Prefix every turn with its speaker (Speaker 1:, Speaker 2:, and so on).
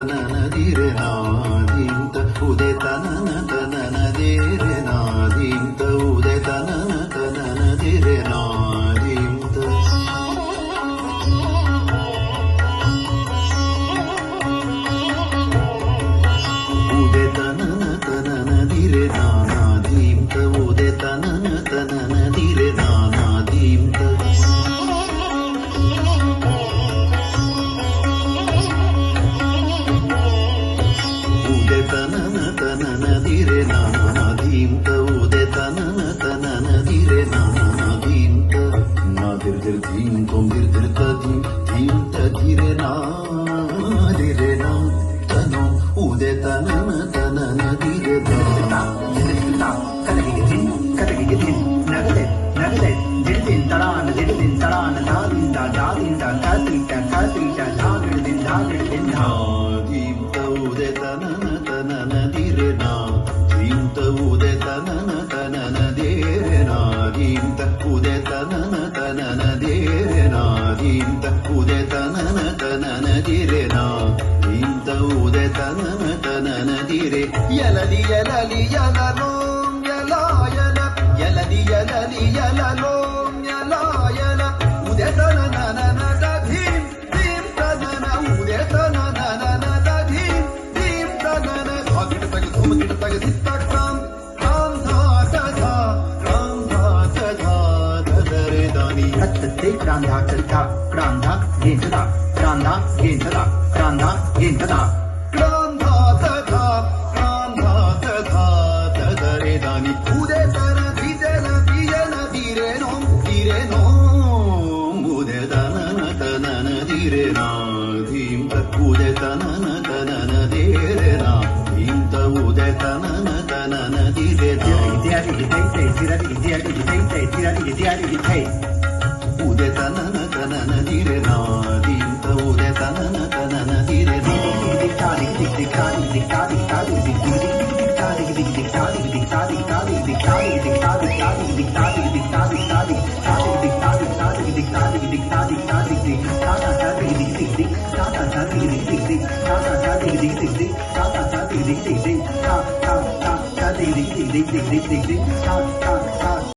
Speaker 1: ನನದಿರೆ ನಾದಿಂತ ಉದೆ ತನನ ತನನದಿರೆ ನಾದಿಂತ ಉದೆ ತನನ ತನನದಿರೆ ನಾದಿಂತ ಉದೆ ತನನ ತನನದಿರೆ ನಾನಾದಿಂತ ಉದೆ ತನನ ತನನದಿರೆ ನಾನಾದಿಂತ ತನನ ತನನದಿರೆ ನಾನಾದಿಂತ ಉದೆ ತನನ ತನನದಿರೆ ನಾನಾದಿಂತ ನಾದಿರ್ದಿರ್ ಧೀಂ ತೊಂದಿರ್ದಿರ್ ತದಿ ಧೀಂತ ಧಿರೆ ನಾದಿರೆ ನಾ ತನು ಉದೆ ತನನ ತನನದಿರೆ
Speaker 2: ಕದಗಿಗೆ ಧಿನ್ ನಗದೆ ದಿಡ್ದಿನ್ ತರಾನ ದಾದಿಂದ ಕತೀಟ ಧಾಗಿಡ್ದಿನ್
Speaker 1: ನಾದಿಂತ ಉದೆ ತನನ ತನನದಿರೆ ನಾ ಧೀಂತ ಉದೆ ತನನ ತನನದಿರೆ ನಾದಿಂತ ಉದೆ ತನನ ತನನದಿರೆ ನಾದಿಂತ ಉದೆ ತನನ ತನನದಿರೆ ನಾ ಧೀಂತ ಉದೆ ತನನ ತನನದಿರೆ ಯಲಲಿ ಯಲಲಿ ಯಲಲೋಂ ಯಲಾಯಲ ಯಲಲಿ ಯಲಲಿ ಯಲಲೋಂ ಯಲಾಯಲ ಉದೆ ತನನ ಧೀಂ ಧೀಂ ತನನ ಉದೆ ತನನ ಧೀಂ ಧೀಂ ತನನ ಧಾಗಿಡ ತಗ ಧುಮಗಿಡ ತಗ ಸಿತ್ತ ಕ್ರಾಂ ಕ್ರಾಂ ಧಾ ತಧಾ ಕ್ರಾಂ ಧಾ ತಧಾ ಧದರೆ ದಾನಿ
Speaker 2: ಹತ್ತತ್ತೆ ಕ್ರಾಂಧ ಗೇಂತದ ಕ್ರಾಂಧ ಗೇಂತದ
Speaker 1: ಕ್ರಾಂಧಾ ತಧಾ ಕ್ರಾಂಧಾ ತಧಾ ತದರೆ ದಾನಿ ಉದೆ ತನ ಧಿದನ ದಿಯನ ದಿರೆ ನೋಂ ಉದೆ ತನನ ತನನ ದಿರೆ ನಾ ಧೀಂತ ಉದೆ ತನನ ತನನ ದಿರೆ ನಾ ಧೀಂತ ಉದೆ ತನನ ತನನ ದಿರೆ ನಾ ಉದೆ ತನನ ತನನ ದಿರೆ ನಾ ಧೀಂತ ಉದೆ ತನನ ತನನ ದಿರೆ ನಾ
Speaker 2: Ta